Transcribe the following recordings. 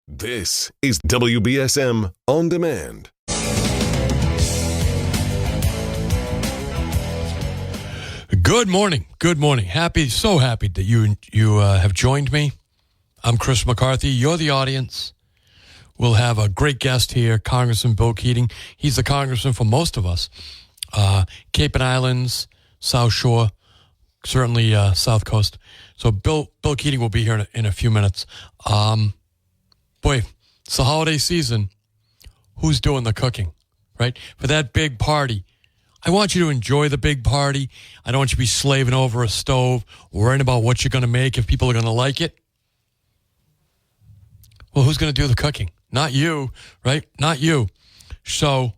This is WBSM On Demand. Good morning. Good morning. So happy that you have joined me. I'm Chris McCarthy. You're the audience. We'll have a great guest here, Congressman Bill Keating. He's the congressman for most of us. Cape and Islands, South Shore, certainly South Coast. So Bill Keating will be here in a few minutes. Boy, it's the holiday season. Who's doing the cooking, right? For that big party. I want you to enjoy the big party. I don't want you to be slaving over a stove, worrying about what you're going to make, if people are going to like it. Well, who's going to do the cooking? Not you, right? Not you. So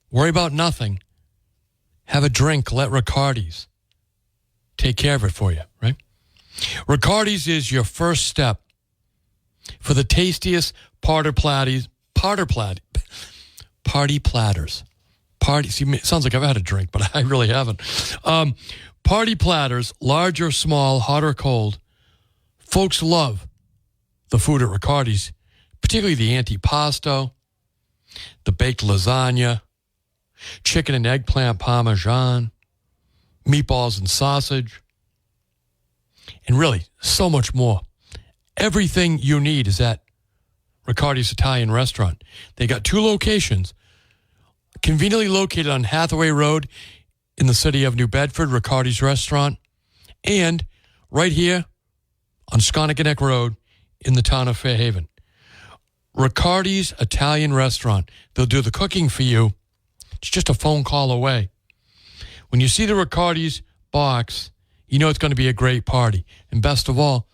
worry about nothing. Have a drink. Let Riccardi's take care of it for you, right? Riccardi's is your first step for the tastiest party platters. See, it sounds like I've had a drink, but I really haven't. Party platters, large or small, hot or cold. Folks love the food at Riccardi's, particularly the antipasto, the baked lasagna, chicken and eggplant parmesan, meatballs and sausage, and really so much more. Everything you need is at Riccardi's Italian Restaurant. They got 2 locations, conveniently located on Hathaway Road in the city of New Bedford, Riccardi's Restaurant, and right here on Sconneck Road in the town of Fairhaven. Riccardi's Italian Restaurant. They'll do the cooking for you. It's just a phone call away. When you see the Riccardi's box, you know it's going to be a great party. And best of all,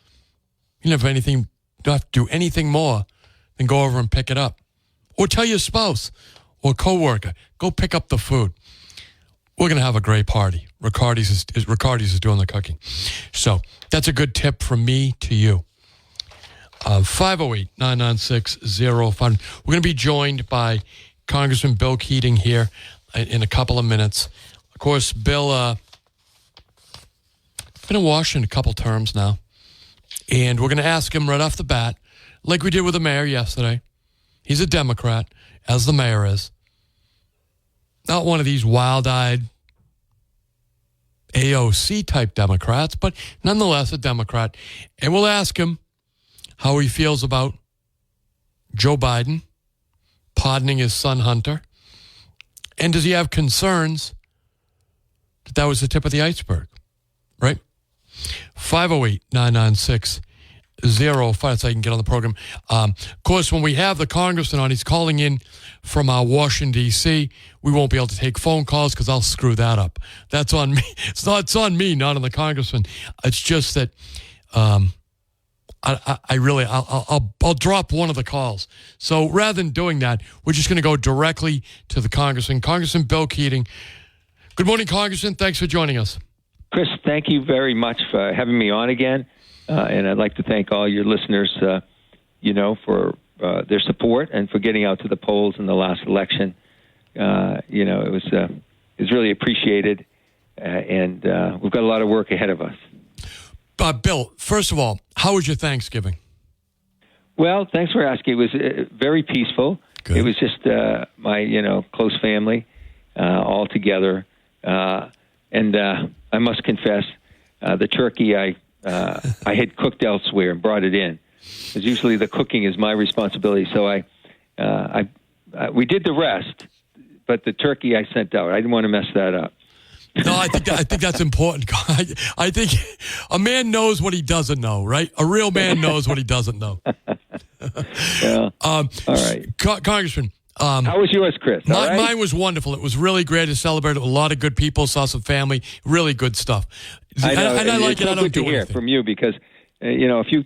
you don't have to do anything more than go over and pick it up. Or tell your spouse or coworker, go pick up the food. We're going to have a great party. Riccardi's is doing the cooking. So that's a good tip from me to you. 508-996-05. We're going to be joined by Congressman Bill Keating here in a couple of minutes. Of course, Bill been in Washington a couple terms now. And we're going to ask him right off the bat, like we did with the mayor yesterday. He's a Democrat, as the mayor is. Not one of these wild-eyed AOC-type Democrats, but nonetheless a Democrat. And we'll ask him how he feels about Joe Biden pardoning his son Hunter. And does he have concerns that was the tip of the iceberg, right? 508-996-05. That's how you can get on the program. Of course, when we have the congressman on, he's calling in from Washington, D.C. We won't be able to take phone calls because I'll screw that up. That's on me. It's on me, not on the congressman. It's just that I'll drop one of the calls. So rather than doing that, we're just going to go directly to the congressman. Congressman Bill Keating. Good morning, Congressman. Thanks for joining us. Chris, thank you very much for having me on again. And I'd like to thank all your listeners, for their support and for getting out to the polls in the last election. It was really appreciated, and we've got a lot of work ahead of us. Bill, first of all, how was your Thanksgiving? Well, thanks for asking. It was very peaceful. Good. It was just my close family all together, and I must confess, the turkey I had cooked elsewhere and brought it in, because usually the cooking is my responsibility. So we did the rest, but the turkey I sent out. I didn't want to mess that up. No, I think that's important. I think a man knows what he doesn't know, right? A real man knows what he doesn't know. Well, all right, Congressman. How was yours, Chris? All right? Mine was wonderful. It was really great to celebrate with a lot of good people. Saw some family. Really good stuff. I know. And I like it. So I don't good to do hear anything from you because a few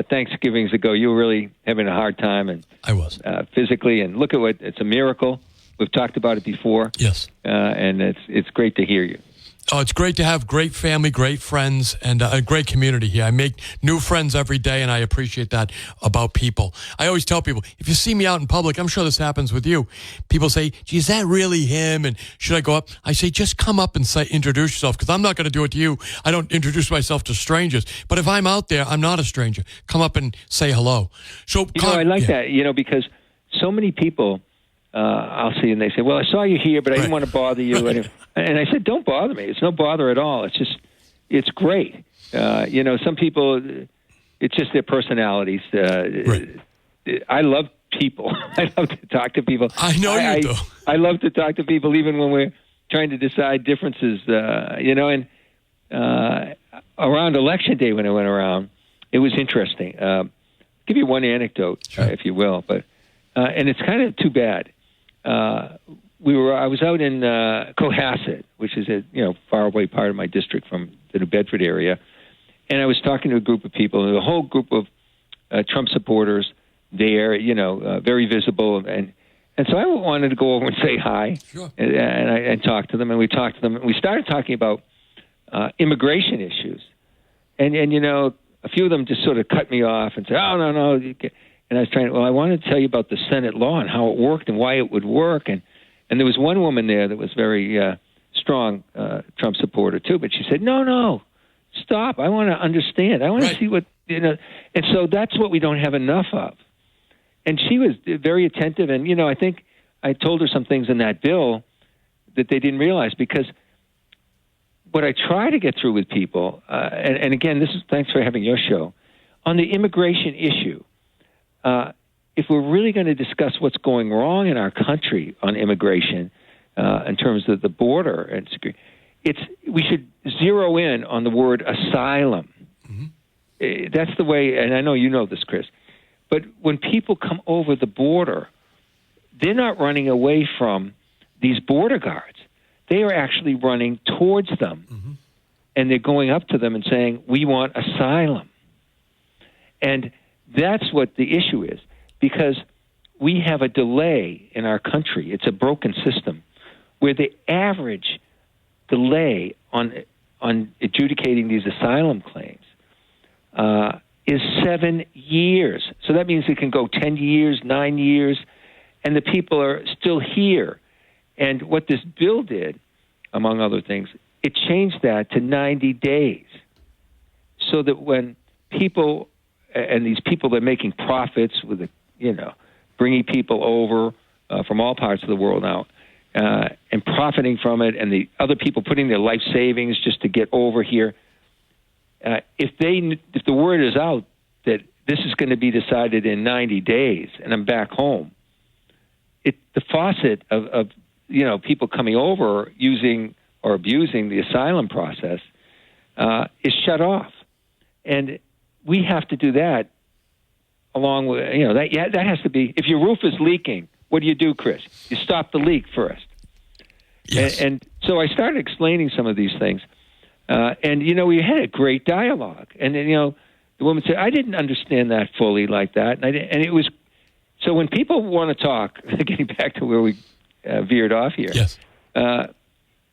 Thanksgivings ago, you were really having a hard time, and I was physically. And look at it's a miracle. We've talked about it before. Yes. And it's great to hear you. Oh, it's great to have great family, great friends, and a great community here. I make new friends every day, and I appreciate that about people. I always tell people, if you see me out in public, I'm sure this happens with you, people say, gee, is that really him? And should I go up? I say, just come up and introduce yourself, because I'm not going to do it to you. I don't introduce myself to strangers. But if I'm out there, I'm not a stranger. Come up and say hello. So, I like that, because so many people, I'll see, and they say, well, I saw you here, but I didn't want to bother you. And I said, don't bother me. It's no bother at all. It's great. Some people, it's just their personalities. I love people. I love to talk to people. I know you do. I love to talk to people even when we're trying to decide differences, and around Election Day when I went around, it was interesting. Give you one anecdote, if you will, but and it's kind of too bad. I was out in Cohasset, which is a far away part of my district from the New Bedford area, and I was talking to a group of people, and a whole group of Trump supporters there, very visible, and so I wanted to go over and say hi, sure. and talk to them, and we talked to them, and we started talking about immigration issues, and a few of them just sort of cut me off and said, oh, no, and I was I wanted to tell you about the Senate law and how it worked and why it would work. And there was one woman there that was very strong Trump supporter, too. But she said, no, stop. I want to understand. I want to see what, And so that's what we don't have enough of. And she was very attentive. And, I think I told her some things in that bill that they didn't realize, because what I try to get through with people, and again, thanks for having your show, on the immigration issue. If we're really going to discuss what's going wrong in our country on immigration, in terms of the border and security, we should zero in on the word asylum. Mm-hmm. That's the way, and I know you know this, Chris, but when people come over the border, they're not running away from these border guards. They are actually running towards them, mm-hmm. and they're going up to them and saying, we want asylum. And that's what the issue is, because we have a delay in our country. It's a broken system where the average delay on adjudicating these asylum claims is 7 years. So that means it can go 10 years, 9 years, and the people are still here. And what this bill did, among other things, it changed that to 90 days, so that when people, and these people that are making profits with, bringing people over from all parts of the world now, and profiting from it, and the other people putting their life savings just to get over here, if the word is out that this is going to be decided in 90 days, and I'm back home, the faucet of people coming over using or abusing the asylum process is shut off, and we have to do that along with, that has to be, if your roof is leaking, what do, Chris? You stop the leak first. Yes. And so I started explaining some of these things. And we had a great dialogue. And then, the woman said, I didn't understand that fully like that. And it was, so when people want to talk, getting back to where we veered off here, yes.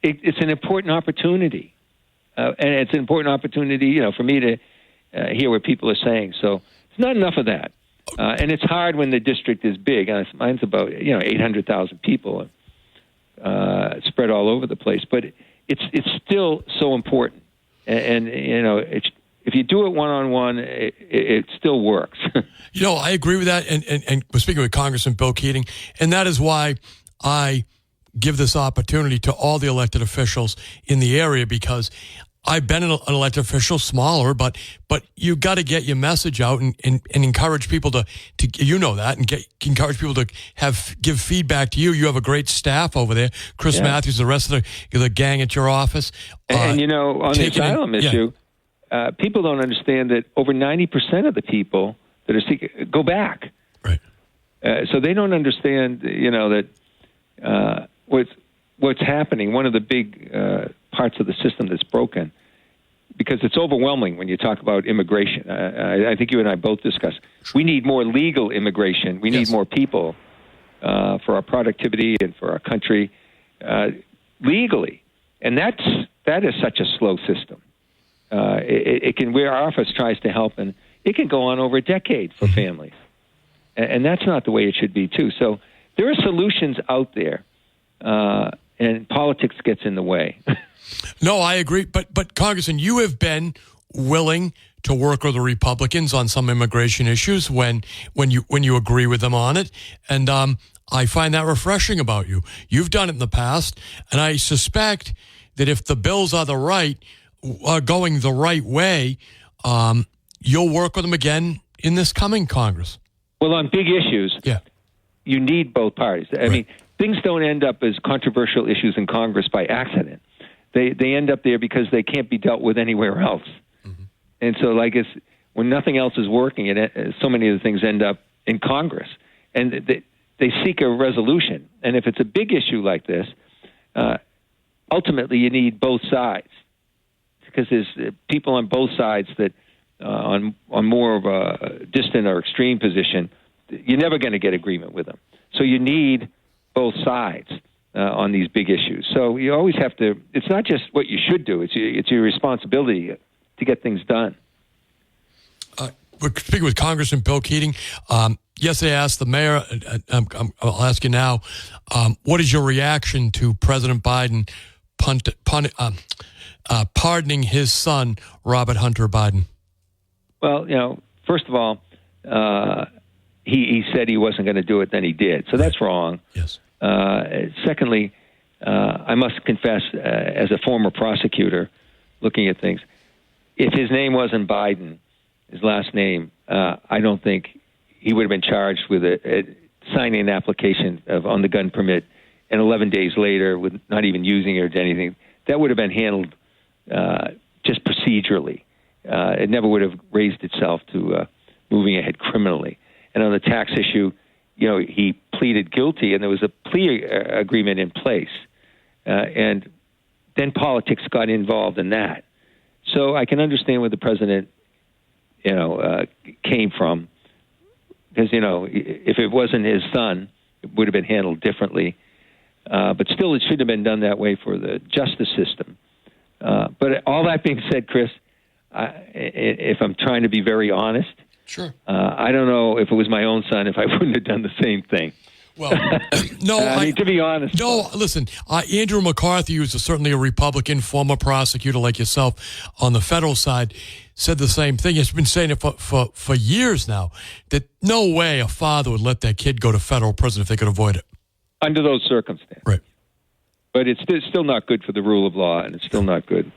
It's an important opportunity. And it's an important opportunity, for me to hear what people are saying. So it's not enough of that. And it's hard when the district is big. Mine's about 800,000 people spread all over the place. But it's still so important. And if you do it one-on-one, it still works. I agree with that. And we're speaking with Congressman Bill Keating. And that is why I give this opportunity to all the elected officials in the area, because I've been an elected official, smaller, but you got to get your message out and encourage people to that, and encourage people to give feedback to you. You have a great staff over there, Chris Matthews, the rest of the gang at your office. And on the asylum issue, people don't understand that over 90% of the people that are seeking go back. Right. So they don't understand, that what's happening. One of the big parts of the system that's broken, because it's overwhelming when you talk about immigration. I think you and I both discussed. We need more legal immigration. We need more people for our productivity and for our country legally, and that's that is such a slow system. It can, where our office tries to help, and it can go on over a decade for families. And that's not the way it should be, too. So there are solutions out there, and politics gets in the way. No, I agree. But Congressman, you have been willing to work with the Republicans on some immigration issues when you agree with them on it. And I find that refreshing about you. You've done it in the past, and I suspect that if the bills are going the right way, you'll work with them again in this coming Congress. Well, on big issues, you need both parties. I mean, things don't end up as controversial issues in Congress by accident. They end up there because they can't be dealt with anywhere else. Mm-hmm. And so, when nothing else is working, so many of the things end up in Congress. And they seek a resolution. And if it's a big issue like this, ultimately you need both sides. Because there's people on both sides that, on more of a distant or extreme position, you're never going to get agreement with them. So you need both sides on these big issues. So you always have to, it's not just what you should do, it's your responsibility to get things done. We're speaking with Congressman Bill Keating. Yesterday I asked the mayor, I'll ask you now, what is your reaction to President Biden pardoning his son, Robert Hunter Biden? Well, first of all, he said he wasn't going to do it, then he did. So that's wrong. Yes. Secondly, I must confess, as a former prosecutor looking at things, if his name wasn't Biden, his last name, I don't think he would have been charged with signing an application on the gun permit, and 11 days later, with not even using it or anything. That would have been handled just procedurally. It never would have raised itself to moving ahead criminally. And on the tax issue, he pleaded guilty, and there was a plea agreement in place. And then politics got involved in that. So I can understand where the president, came from. Because, if it wasn't his son, it would have been handled differently. But still, it should have been done that way for the justice system. But all that being said, Chris, if I'm trying to be very honest, sure. I don't know if it was my own son, if I wouldn't have done the same thing. Well, no, I mean, to be honest. No, listen, Andrew McCarthy, who's certainly a Republican, former prosecutor like yourself on the federal side, said the same thing. He's been saying it for years now, that no way a father would let their kid go to federal prison if they could avoid it. Under those circumstances. Right. But it's still not good for the rule of law, and it's still not good.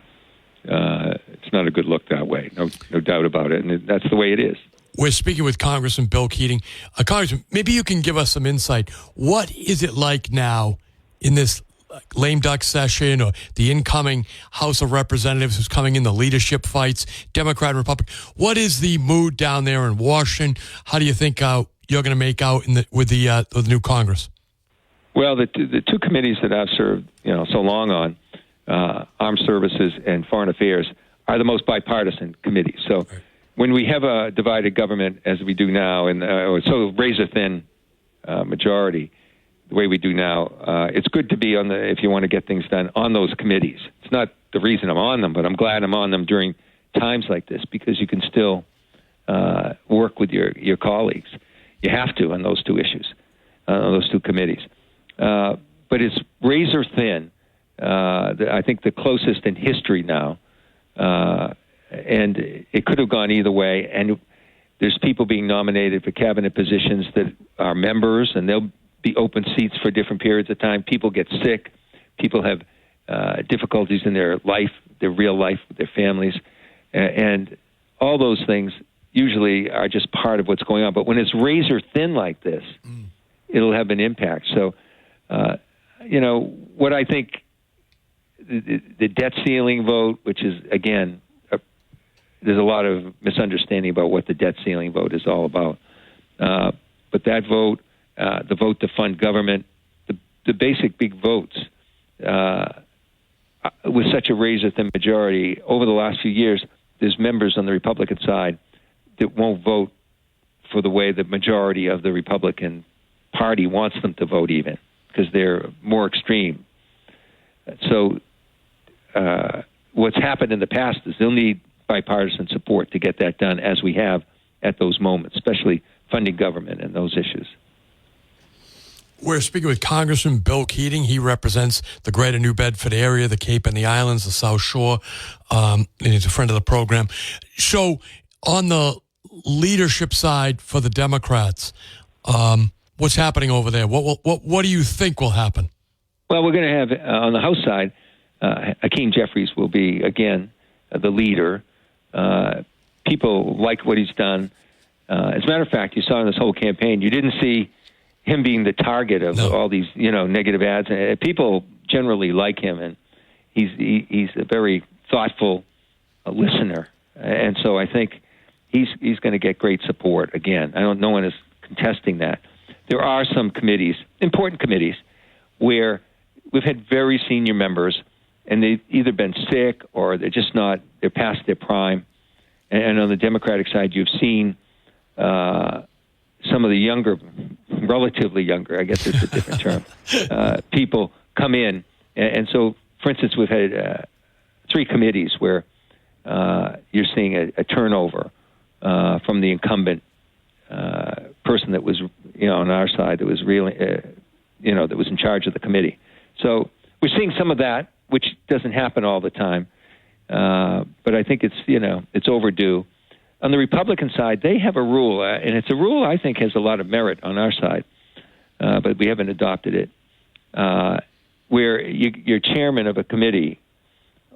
It's not a good look that way, no doubt about it, and that's the way it is. We're speaking with Congressman Bill Keating. Congressman, maybe you can give us some insight. What is it like now in this lame duck session, or the incoming House of Representatives who's coming in, the leadership fights, Democrat and Republican? What is the mood down there in Washington? How do you think you're going to make out with the new Congress? Well, the two committees that I've served, so long on, Armed Services and Foreign Affairs, are the most bipartisan committees. So. Right. When we have a divided government, as we do now, and so razor-thin majority, the way we do now, it's good to be if you want to get things done, on those committees. It's not the reason I'm on them, but I'm glad I'm on them during times like this, because you can still work with your colleagues. You have to on those two issues, on those two committees. But it's razor-thin. I think the closest in history now. And it could have gone either way. And there's people being nominated for cabinet positions that are members, and there'll be open seats for different periods of time. People get sick. People have difficulties in their life, their real life, with their families. And all those things usually are just part of what's going on. But when it's razor thin like this, it'll have an impact. So, what I think the debt ceiling vote, which is, again, there's a lot of misunderstanding about what the debt ceiling vote is all about. But that vote, the vote to fund government, the basic big votes, with such a razor-thin majority, over the last few years, there's members on the Republican side that won't vote for the way the majority of the Republican Party wants them to vote even, because they're more extreme. So what's happened in the past is they'll need bipartisan support to get that done, as we have at those moments, especially funding government and those issues. We're speaking with Congressman Bill Keating. He represents the greater New Bedford area, the Cape and the Islands, the South Shore, and he's a friend of the program. So on the leadership side for the Democrats, what's happening over there? What do you think will happen? Well, we're going to have, on the House side, Hakeem Jeffries will be, again, the leader. People like what he's done. As a matter of fact, you saw in this whole campaign, you didn't see him being the target of all these, negative ads. People generally like him, and he's a very thoughtful listener. And so I think he's going to get great support again. No one is contesting that. There are some committees, important committees, where we've had very senior members, and they've either been sick or they're past their prime. And on the Democratic side, you've seen some of the younger, relatively younger, I guess it's a different term, people come in. And so, for instance, we've had 3 committees where you're seeing a turnover from the incumbent person that was, on our side, that was really, that was in charge of the committee. So we're seeing some of that, which doesn't happen all the time. But I think it's overdue. On the Republican side, they have a rule, and it's a rule I think has a lot of merit on our side, but we haven't adopted it, where you're chairman of a committee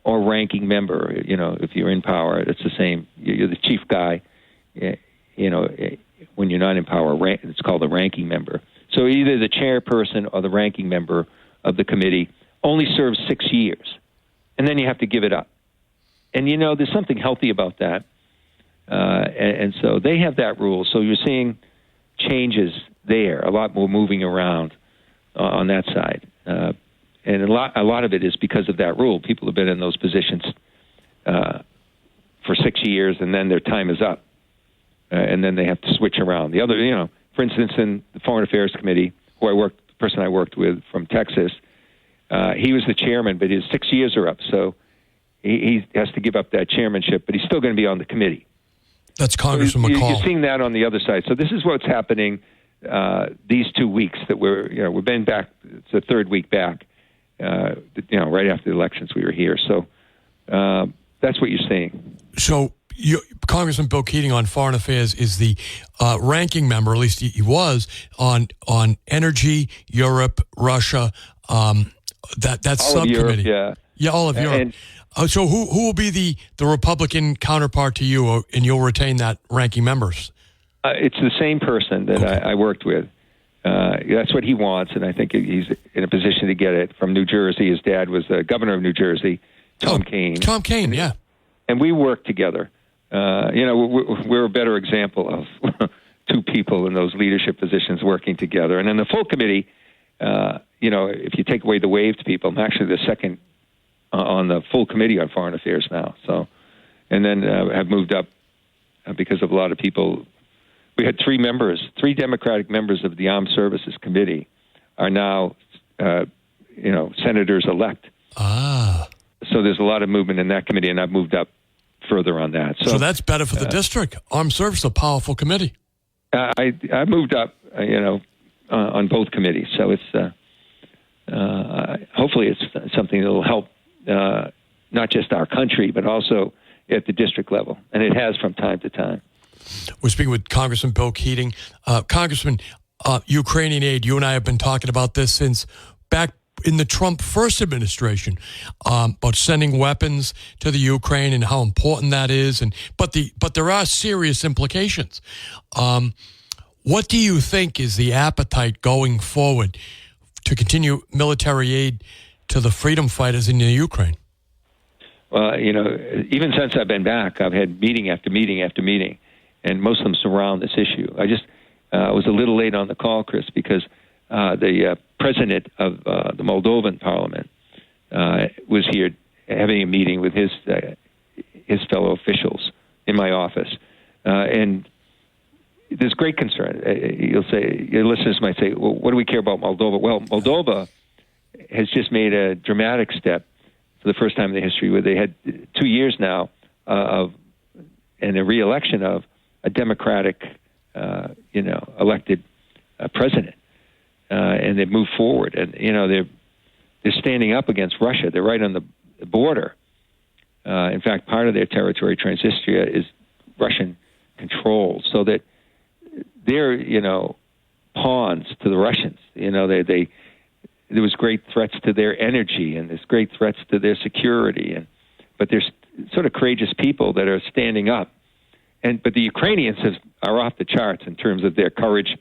or ranking member. If you're in power, it's the same. You're the chief guy. When you're not in power, it's called a ranking member. So either the chairperson or the ranking member of the committee only serves 6 years, and then you have to give it up. And, there's something healthy about that. And so they have that rule. So you're seeing changes there, a lot more moving around on that side. And a lot of it is because of that rule. People have been in those positions for 6 years, and then their time is up. And then they have to switch around. The other, for instance, in the Foreign Affairs Committee, the person I worked with from Texas, he was the chairman, but his 6 years are up. So he has to give up that chairmanship, but he's still going to be on the committee. That's Congressman McCall. You're seeing that on the other side. So this is what's happening these 2 weeks that we've been back. It's the 3rd week back. Right after the elections, we were here. So that's what you're seeing. So Congressman Bill Keating on Foreign Affairs is the ranking member, at least he was, on energy, Europe, Russia, that all subcommittee. Of Europe, yeah, all of Europe. So who will be the Republican counterpart to you, and you'll retain that ranking members? It's the same person that I worked with. That's what he wants, and I think he's in a position to get it from New Jersey. His dad was the governor of New Jersey, Tom Keane. Tom Keane, yeah. And we worked together. We're a better example of 2 people in those leadership positions working together. And then the full committee, if you take away the waived people, I'm actually the second on the full committee on foreign affairs now. So, and then have moved up because of a lot of people. We had 3 Democratic members of the Armed Services Committee are now, senators-elect. Ah. So there's a lot of movement in that committee, and I've moved up further on that. So that's better for the district. Armed Services, a powerful committee. I moved up, on both committees. So it's hopefully it's something that will help not just our country, but also at the district level. And it has from time to time. We're speaking with Congressman Bill Keating. Congressman, Ukrainian aid, you and I have been talking about this since back in the Trump first administration, about sending weapons to the Ukraine and how important that is. But there are serious implications. What do you think is the appetite going forward to continue military aid to the freedom fighters in the Ukraine? Well, even since I've been back, I've had meeting after meeting after meeting, and most of them surround this issue. I just was a little late on the call, Chris, because the president of the Moldovan parliament was here having a meeting with his fellow officials in my office. And there's great concern. Your listeners might say, well, what do we care about Moldova? Well, Moldova has just made a dramatic step for the first time in their history, where they had 2 years now and a re-election of a Democratic, elected president, and they've moved forward. And they're standing up against Russia. They're right on the border. In fact, part of their territory, Transnistria, is Russian controlled, so that they're pawns to the Russians. There was great threats to their energy, and there's great threats to their security, but there's sort of courageous people that are standing up. But the Ukrainians are off the charts in terms of their courage.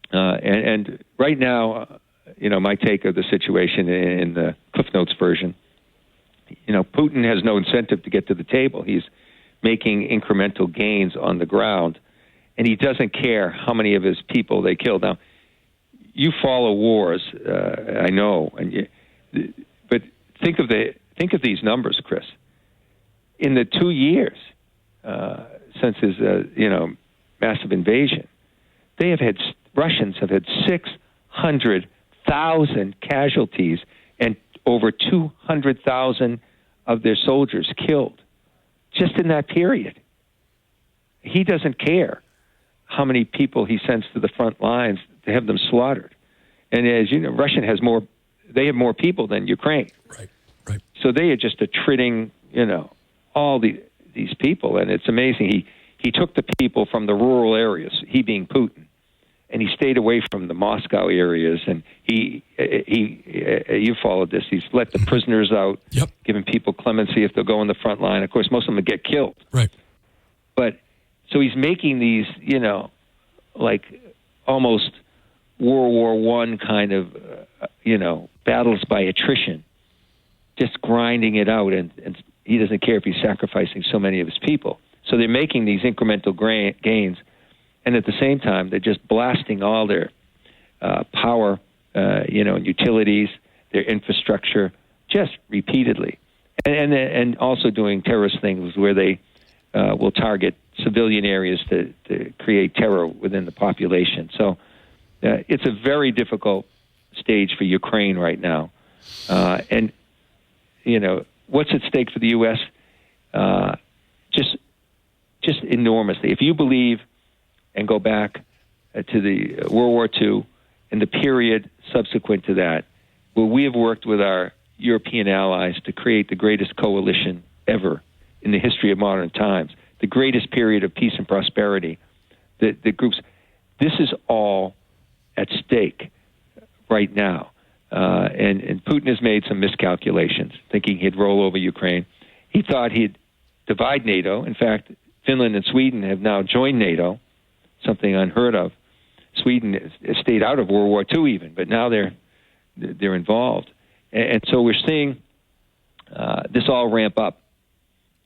And right now, my take of the situation in the Cliff Notes version, Putin has no incentive to get to the table. He's making incremental gains on the ground, and he doesn't care how many of his people they kill. Now, you follow wars, I know, but think of these numbers, Chris. In the 2 years since his massive invasion, Russians have had 600,000 casualties and over 200,000 of their soldiers killed just in that period. He doesn't care how many people he sends to the front lines to have them slaughtered. And as you know, Russia has more. They have more people than Ukraine. Right. So they are just attriting, all these people, and it's amazing. He took the people from the rural areas, he being Putin, and he stayed away from the Moscow areas. And he you followed this. He's let the prisoners out, giving people clemency if they'll go on the front line. Of course, most of them would get killed. Right. But so he's making these, like almost World War I kind of, battles by attrition, just grinding it out, and he doesn't care if he's sacrificing so many of his people. So they're making these incremental gains, and at the same time, they're just blasting all their power, and utilities, their infrastructure, just repeatedly, and also doing terrorist things where they will target civilian areas to create terror within the population. So it's a very difficult stage for Ukraine right now. And, what's at stake for the U.S.? Just enormously. If you believe and go back to the World War II and the period subsequent to that, where we have worked with our European allies to create the greatest coalition ever in the history of modern times, the greatest period of peace and prosperity, the groups, this is all at stake right now. And Putin has made some miscalculations, thinking he'd roll over Ukraine. He thought he'd divide NATO. In fact, Finland and Sweden have now joined NATO, something unheard of. Sweden has stayed out of World War II even, but now they're involved. And so we're seeing this all ramp up.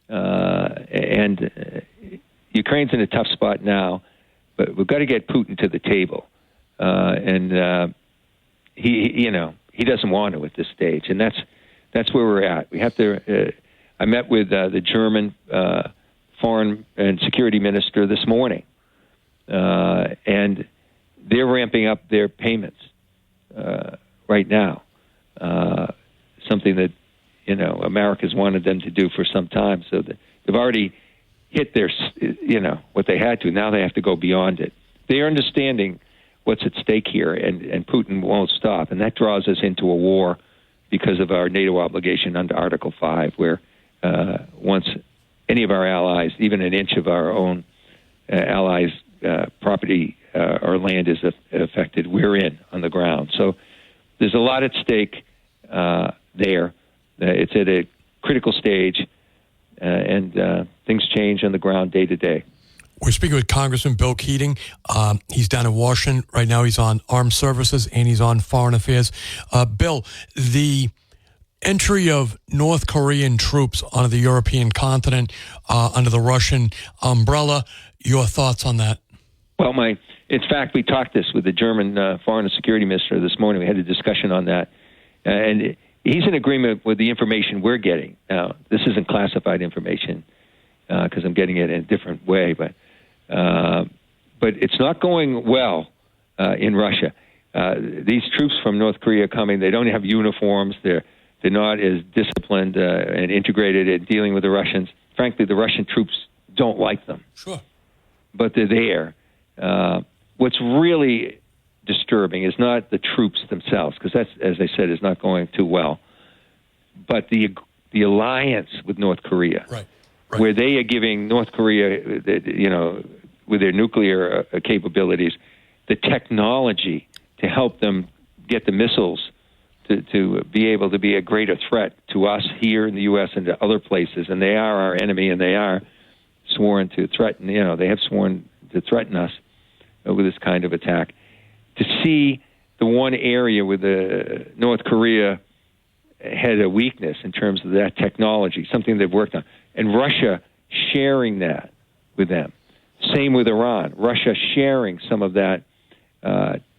And Ukraine's in a tough spot now, but we've got to get Putin to the table. And he doesn't want to at this stage, and that's where we're at. We have to. I met with the German foreign and security minister this morning, and they're ramping up their payments right now. Something that America's wanted them to do for some time. So they've already hit their what they had to. Now they have to go beyond it. They are understanding what's at stake here, and Putin won't stop. And that draws us into a war because of our NATO obligation under Article 5, where once any of our allies, even an inch of our own allies' property or land is affected, we're in on the ground. So there's a lot at stake there. It's at a critical stage, and things change on the ground day to day. We're speaking with Congressman Bill Keating. He's down in Washington right now. He's on Armed Services and he's on Foreign Affairs. Bill, the entry of North Korean troops onto the European continent under the Russian umbrella, your thoughts on that? Well, in fact, we talked this with the German Foreign and Security Minister this morning. We had a discussion on that. And he's in agreement with the information we're getting. Now, this isn't classified information because I'm getting it in a different way, but it's not going well in Russia. These troops from North Korea are coming. They don't have uniforms. They're They're not as disciplined and integrated in dealing with the Russians. Frankly, the Russian troops don't like them. Sure. But they're there. What's really disturbing is not the troops themselves, because that's, as I said, is not going too well, but the alliance with North Korea, right. Where they are giving North Korea, with their nuclear capabilities, the technology to help them get the missiles to be able to be a greater threat to us here in the U.S. and to other places. And they are our enemy, and they are sworn to threaten, they have sworn to threaten us with this kind of attack. To see the one area where the North Korea had a weakness in terms of that technology, something they've worked on, and Russia sharing that with them. Same with Iran. Russia sharing some of that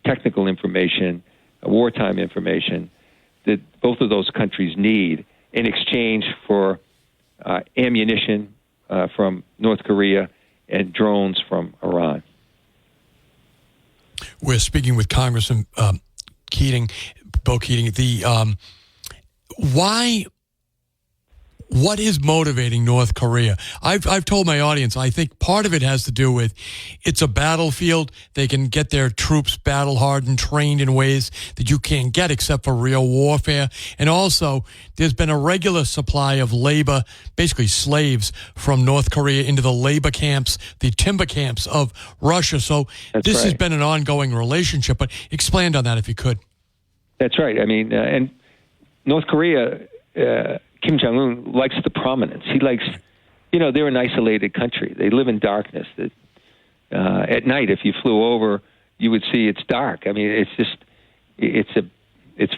technical information, wartime information that both of those countries need in exchange for ammunition from North Korea and drones from Iran. We're speaking with Congressman Keating, Bill Keating. What is motivating North Korea? I've told my audience, I think part of it has to do with it's a battlefield. They can get their troops battle-hardened, trained in ways that you can't get except for real warfare. And also, there's been a regular supply of labor, basically slaves, from North Korea into the labor camps, the timber camps of Russia. So this has been an ongoing relationship. But expand on that if you could. That's right. I mean, and North Korea... Kim Jong-un likes the prominence. He likes, they're an isolated country. They live in darkness. At night, if you flew over, you would see it's dark. I mean, it's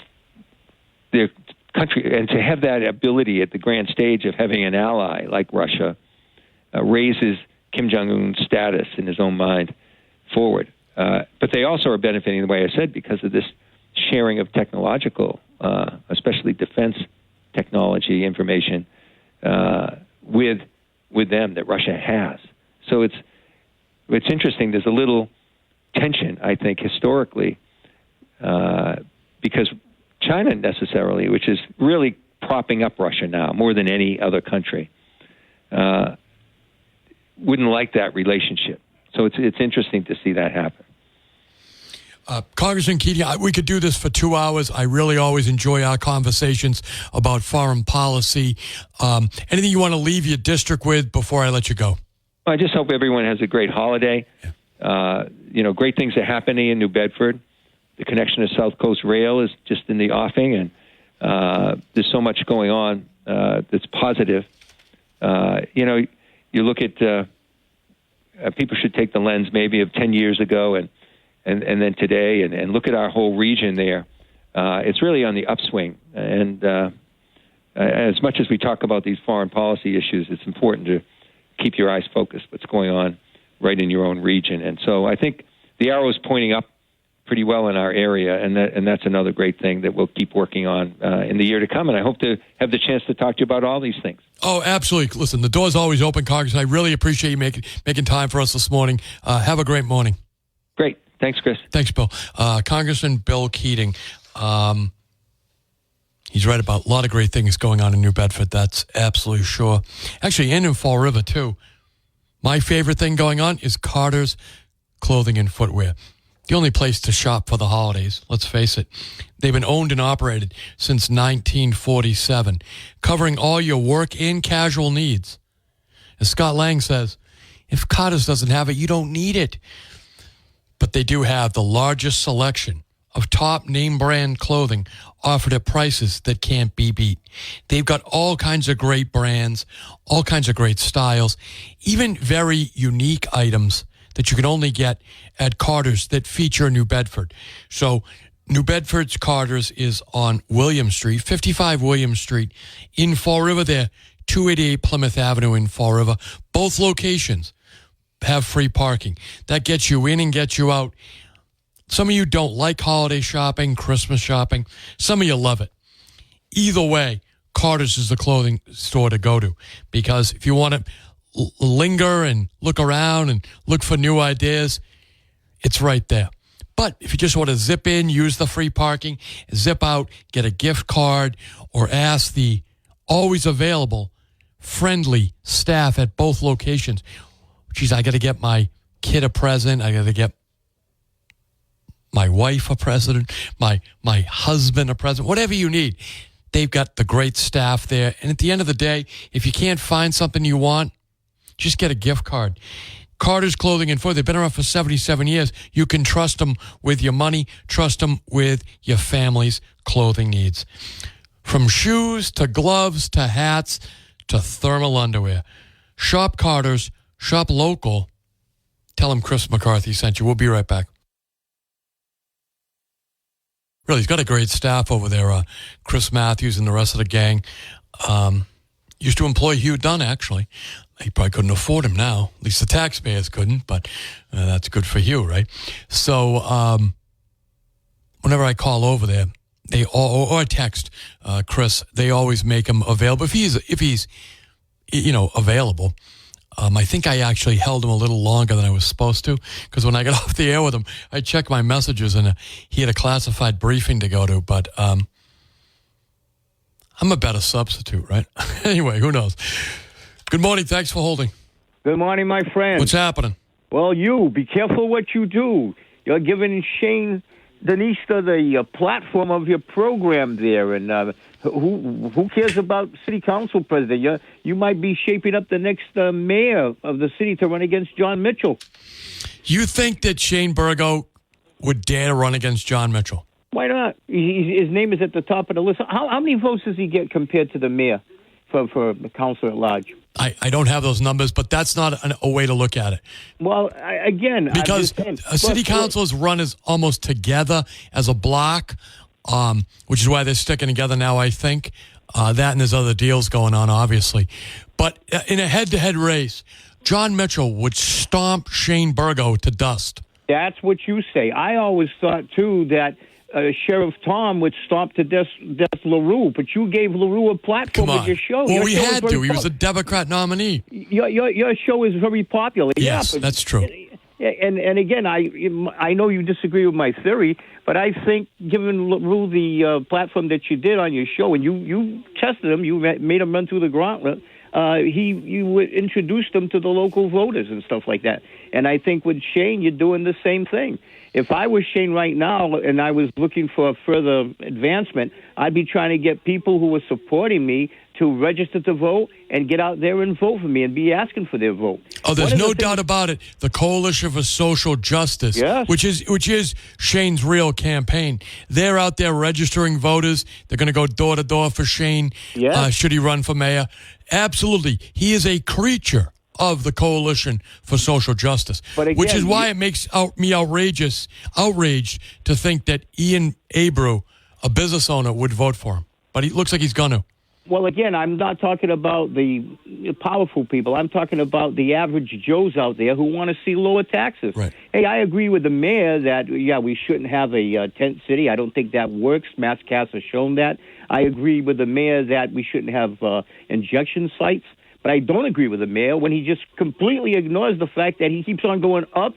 their country. And to have that ability at the grand stage of having an ally like Russia raises Kim Jong-un's status in his own mind forward. But they also are benefiting, the way I said, because of this sharing of technological, especially defense technology, information with them that Russia has. So it's interesting. There's a little tension, I think, historically, because China necessarily, which is really propping up Russia now more than any other country, wouldn't like that relationship. So it's interesting to see that happen. Congressman Keating, we could do this for 2 hours. I really always enjoy our conversations about foreign policy. Anything you want to leave your district with before I let you go? I just hope everyone has a great holiday. Yeah. Great things are happening in New Bedford. The connection to South Coast Rail is just in the offing, and there's so much going on that's positive. You look at people should take the lens maybe of 10 years ago and then today, and look at our whole region there. It's really on the upswing. And as much as we talk about these foreign policy issues, it's important to keep your eyes focused what's going on right in your own region. And so I think the arrow is pointing up pretty well in our area, and that's another great thing that we'll keep working on in the year to come. And I hope to have the chance to talk to you about all these things. Oh, absolutely. Listen, the door's always open, Congressman. I really appreciate you making time for us this morning. Have a great morning. Great. Thanks, Chris. Thanks, Bill. Congressman Bill Keating. He's right about a lot of great things going on in New Bedford. That's absolutely sure. Actually, and in Fall River, too. My favorite thing going on is Carter's Clothing and Footwear. The only place to shop for the holidays, let's face it. They've been owned and operated since 1947, covering all your work and casual needs. As Scott Lang says, if Carter's doesn't have it, you don't need it. But they do have the largest selection of top name brand clothing offered at prices that can't be beat. They've got all kinds of great brands, all kinds of great styles, even very unique items that you can only get at Carter's that feature New Bedford. So New Bedford's Carter's is on William Street, 55 William Street in Fall River there, 288 Plymouth Avenue in Fall River. Both locations have free parking. That gets you in and gets you out. Some of you don't like holiday shopping, Christmas shopping. Some of you love it. Either way, Carter's is the clothing store to go to, because if you want to linger and look around and look for new ideas, it's right there. But if you just want to zip in, use the free parking, zip out, get a gift card, or ask the always available, friendly staff at both locations. Geez, I got to get my kid a present. I got to get my wife a present, my husband a present, whatever you need. They've got the great staff there. And at the end of the day, if you can't find something you want, just get a gift card. Carter's Clothing and Food, they've been around for 77 years. You can trust them with your money, trust them with your family's clothing needs. From shoes to gloves to hats to thermal underwear. Shop Carter's, shop local. Tell them Chris McCarthy sent you. We'll be right back. Really, he's got a great staff over there. Chris Matthews and the rest of the gang. Used to employ Hugh Dunn, actually. He probably couldn't afford him now. At least the taxpayers couldn't, but that's good for Hugh, right? So whenever I call over there, they all, or I text Chris, they always make him available. If he's available. I think I actually held him a little longer than I was supposed to, because when I got off the air with him, I checked my messages and he had a classified briefing to go to, but I'm a better substitute, right? Anyway, who knows? Good morning. Thanks for holding. Good morning, my friend. What's happening? Well, be careful what you do. You're giving Shane Denista the platform of your program there, and who cares about city council president? You might be shaping up the next mayor of the city to run against John Mitchell. You think that Shane Burgo would dare to run against John Mitchell? Why not? His name is at the top of the list. How many votes does he get compared to the mayor for the council at large? I don't have those numbers, but that's not a way to look at it. Well, because a city council is run as almost together as a block, which is why they're sticking together now, I think. That and there's other deals going on, obviously. But in a head-to-head race, John Mitchell would stomp Shane Burgo to dust. That's what you say. I always thought, too, that Sheriff Tom would stomp to death LaRue, but you gave LaRue a platform with your show. Well, we had to. He was a Democrat nominee. Your show is very popular. Yes, yeah, that's true. And again, I know you disagree with my theory, but I think giving LaRue the platform that you did on your show, and you tested him, you made him run through the gauntlet, you introduced him to the local voters and stuff like that. And I think with Shane, you're doing the same thing. If I was Shane right now and I was looking for further advancement, I'd be trying to get people who are supporting me to register to vote and get out there and vote for me and be asking for their vote. Oh, there's no doubt about it. The Coalition for Social Justice, yes, which is Shane's real campaign. They're out there registering voters. They're going to go door to door for Shane. Yes. Should he run for mayor? Absolutely. He is a creature of the Coalition for Social Justice, but again, which is why it makes me outraged to think that Ian Abreu, a business owner, would vote for him. But he looks like he's going to. Well, again, I'm not talking about the powerful people. I'm talking about the average Joes out there who want to see lower taxes. Right. Hey, I agree with the mayor that, we shouldn't have a tent city. I don't think that works. MassCast has shown that. I agree with the mayor that we shouldn't have injection sites. But I don't agree with the mayor when he just completely ignores the fact that he keeps on going up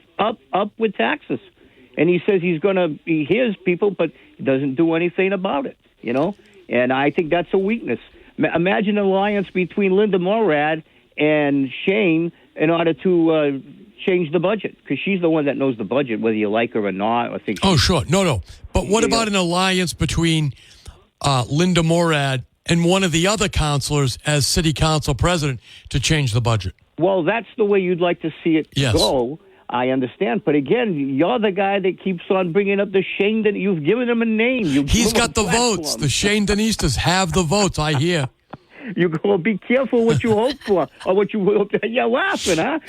with taxes. And he says he hears people, but he doesn't do anything about it, And I think that's a weakness. Imagine an alliance between Linda Morad and Shane in order to change the budget, because she's the one that knows the budget, whether you like her or not. Sure. No. But what about an alliance between Linda Morad and one of the other counselors as city council president to change the budget? Well, that's the way you'd like to see it yes. go. I understand. But again, you're the guy that keeps on bringing up the Shane. You've given him a name. He's got the votes. The Shane Denistas have the votes, I hear. You go, be careful what you hope for, or what you hope. You're laughing, huh?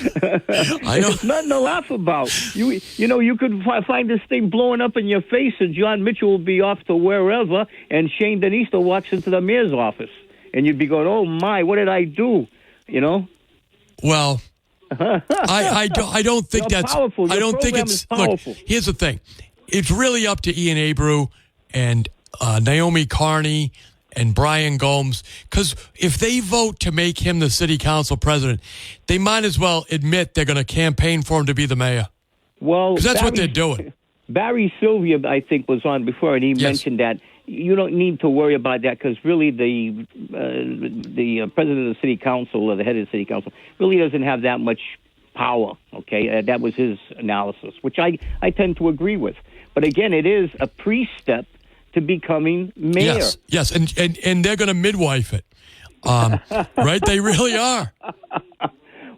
I know. There's nothing to laugh about. You could find this thing blowing up in your face, and John Mitchell will be off to wherever, and Shane Denista walks into the mayor's office, and you'd be going, "Oh my, what did I do?" Well, I don't think You're that's powerful. I Your don't think program it's is powerful. Look, here's the thing. It's really up to Ian Abreu and Naomi Carney and Brian Gomes, because if they vote to make him the city council president, they might as well admit they're going to campaign for him to be the mayor. Well, because that's what they're doing. Barry Sylvia, I think, was on before, and he mentioned that you don't need to worry about that because really the president of the city council or the head of the city council really doesn't have that much power. Okay, that was his analysis, which I tend to agree with. But again, it is a pre-step to becoming mayor. Yes, and they're going to midwife it, right? They really are.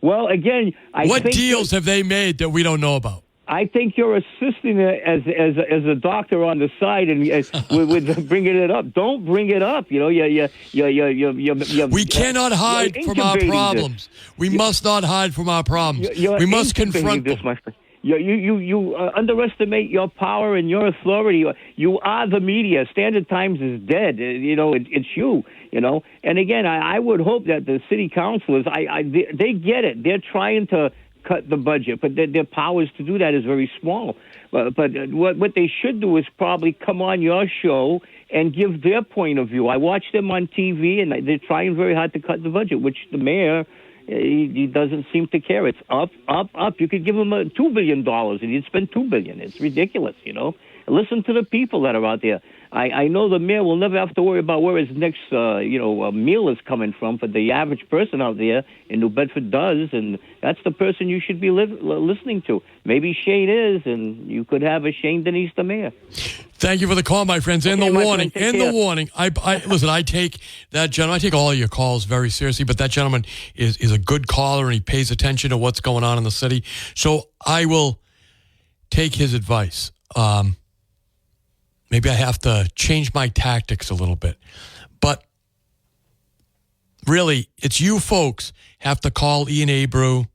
Well, again, what deals have they made that we don't know about? I think you're assisting as a doctor on the side and with bringing it up. Don't bring it up. You know, we cannot hide from our problems. We must not hide from our problems. We must confront them. My friend. You underestimate your power and your authority. You are the media. Standard Times is dead. It's you. And again, I would hope that the city councilors, they get it. They're trying to cut the budget, but their powers to do that is very small. But what they should do is probably come on your show and give their point of view. I watch them on TV, and they're trying very hard to cut the budget, which the mayor, he doesn't seem to care. It's up. You could give him $2 billion, and he'd spend $2 billion. It's ridiculous, Listen to the people that are out there. I know the mayor will never have to worry about where his next, meal is coming from. For the average person out there in New Bedford does, and that's the person you should be listening to. Maybe Shane is, and you could have a Shane Denise the mayor. Thank you for the call, my friends. And the warning. Listen, I take that gentleman. I take all your calls very seriously, but that gentleman is a good caller, and he pays attention to what's going on in the city. So I will take his advice. Maybe I have to change my tactics a little bit. But really, it's you folks have to call Ian Abreu,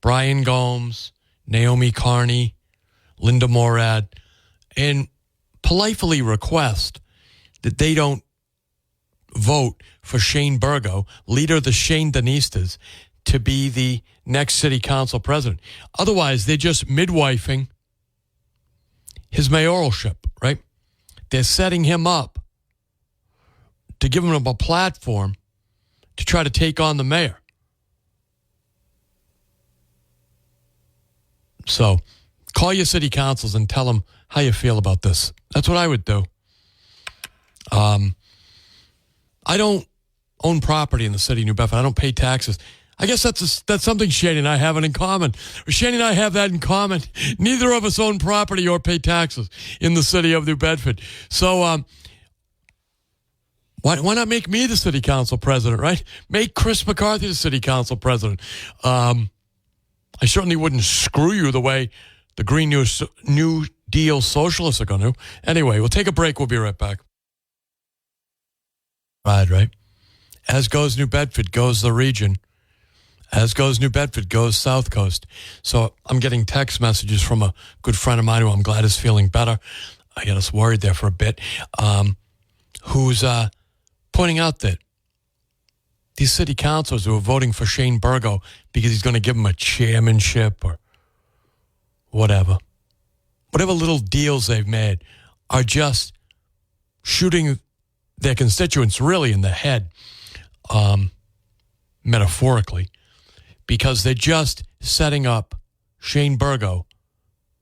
Brian Gomes, Naomi Carney, Linda Morad, and politely request that they don't vote for Shane Burgo, leader of the Shane Denistas, to be the next city council president. Otherwise, they're just midwifing his mayoralship, right? They're setting him up to give him a platform to try to take on the mayor. So call your city councils and tell them how you feel about this. That's what I would do. I don't own property in the city of New Bedford. I don't pay taxes. I guess that's something Shane and I have in common. Shane and I have that in common. Neither of us own property or pay taxes in the city of New Bedford. So why not make me the city council president, right? Make Chris McCarthy the city council president. I certainly wouldn't screw you the way the Green New Deal socialists are going to. Anyway, we'll take a break. We'll be right back. Right. As goes New Bedford, goes the region. As goes New Bedford, goes South Coast. So I'm getting text messages from a good friend of mine who I'm glad is feeling better. I got us worried there for a bit. Who's pointing out that these city councilors who are voting for Shane Burgo because he's going to give them a chairmanship or whatever little deals they've made are just shooting their constituents really in the head, metaphorically, because they're just setting up Shane Burgo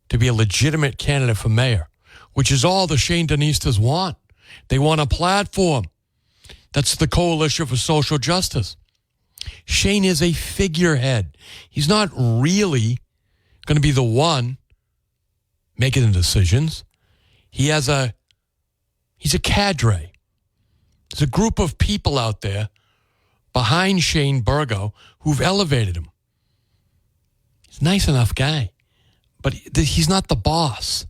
to be a legitimate candidate for mayor, which is all the Shane Denistas want. They want a platform. That's the Coalition for Social Justice. Shane is a figurehead. He's not really going to be the one making the decisions. He's a cadre. There's a group of people out there behind Shane Burgo who've elevated him. He's a nice enough guy, but he's not the boss.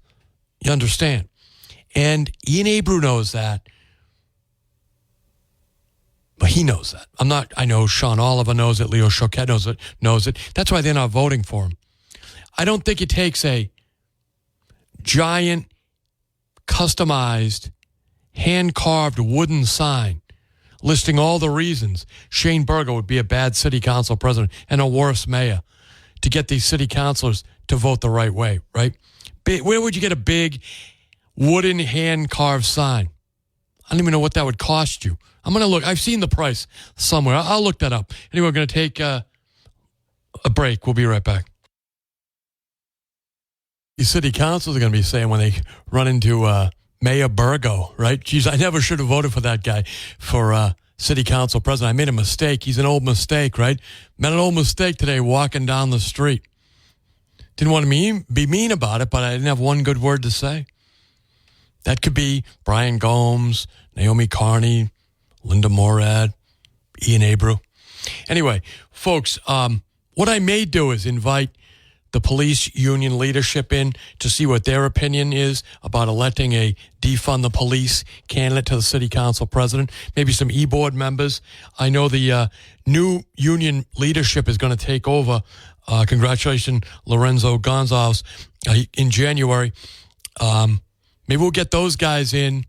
You understand? And Ian Abreu knows that. But he knows that. I know Sean Oliver knows it. Leo Choquette knows it. That's why they're not voting for him. I don't think it takes a giant, customized, hand-carved wooden sign listing all the reasons Shane Burgo would be a bad city council president and a worse mayor to get these city councilors to vote the right way, right? Where would you get a big wooden hand-carved sign? I don't even know what that would cost you. I'm going to look. I've seen the price somewhere. I'll look that up. Anyway, we're going to take a break. We'll be right back. city councils are going to be saying when they run into Mayor Burgo, right? Geez, I never should have voted for that guy for city council president. I made a mistake. He's an old mistake, right? Made an old mistake today walking down the street. Didn't want to be mean about it, but I didn't have one good word to say. That could be Brian Gomes, Naomi Carney, Linda Morad, Ian Abreu. Anyway, folks, what I may do is invite the police union leadership in to see what their opinion is about electing a defund the police candidate to the city council president, maybe some e-board members. I know the new union leadership is going to take over. Congratulations, Lorenzo Gonzalez, in January. Maybe we'll get those guys in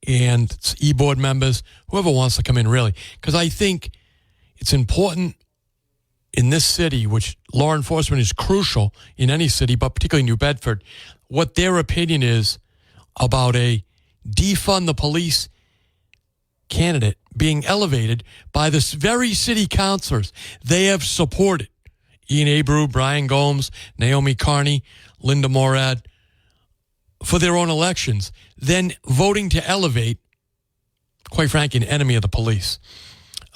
and e-board members, whoever wants to come in, really, because I think it's important in this city, which law enforcement is crucial in any city, but particularly New Bedford, what their opinion is about a defund the police candidate being elevated by the very city councilors they have supported. Ian Abreu, Brian Gomes, Naomi Carney, Linda Morad, for their own elections, then voting to elevate, quite frankly, an enemy of the police.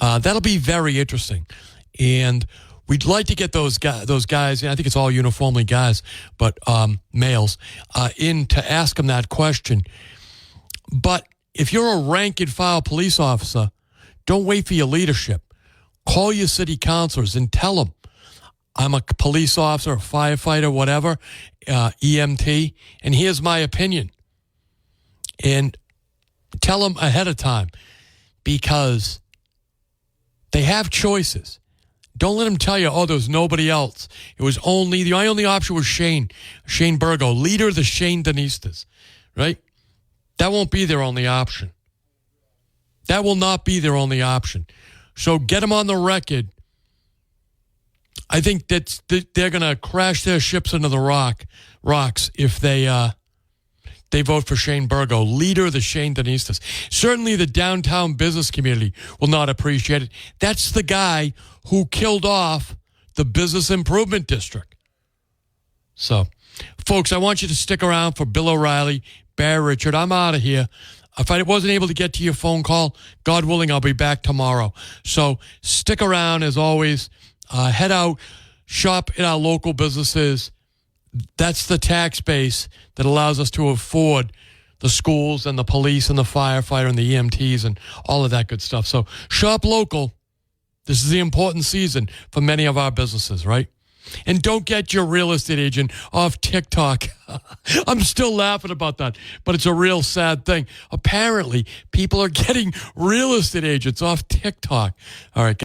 That'll be very interesting. And we'd like to get those guys, and I think it's all uniformly guys, but males, in to ask them that question. But if you're a rank and file police officer, don't wait for your leadership. Call your city councilors and tell them, I'm a police officer, a firefighter, whatever, EMT, and here's my opinion. And tell them ahead of time, because they have choices. Don't let them tell you, oh, there's nobody else. It was only, the only option was Shane Burgo, leader of the Shane Denistas, right? That won't be their only option. That will not be their only option. So get them on the record. I think that they're going to crash their ships into the rocks if they vote for Shane Burgo, leader of the Shane Denistas. Certainly the downtown business community will not appreciate it. That's the guy who killed off the business improvement district. So, folks, I want you to stick around for Bill O'Reilly, Bear Richard. I'm out of here. If I wasn't able to get to your phone call, God willing, I'll be back tomorrow. So stick around as always. Head out, shop in our local businesses. That's the tax base that allows us to afford the schools and the police and the firefighter and the EMTs and all of that good stuff. So shop local. This is the important season for many of our businesses, right? And don't get your real estate agent off TikTok. I'm still laughing about that, but it's a real sad thing. Apparently, people are getting real estate agents off TikTok. All right.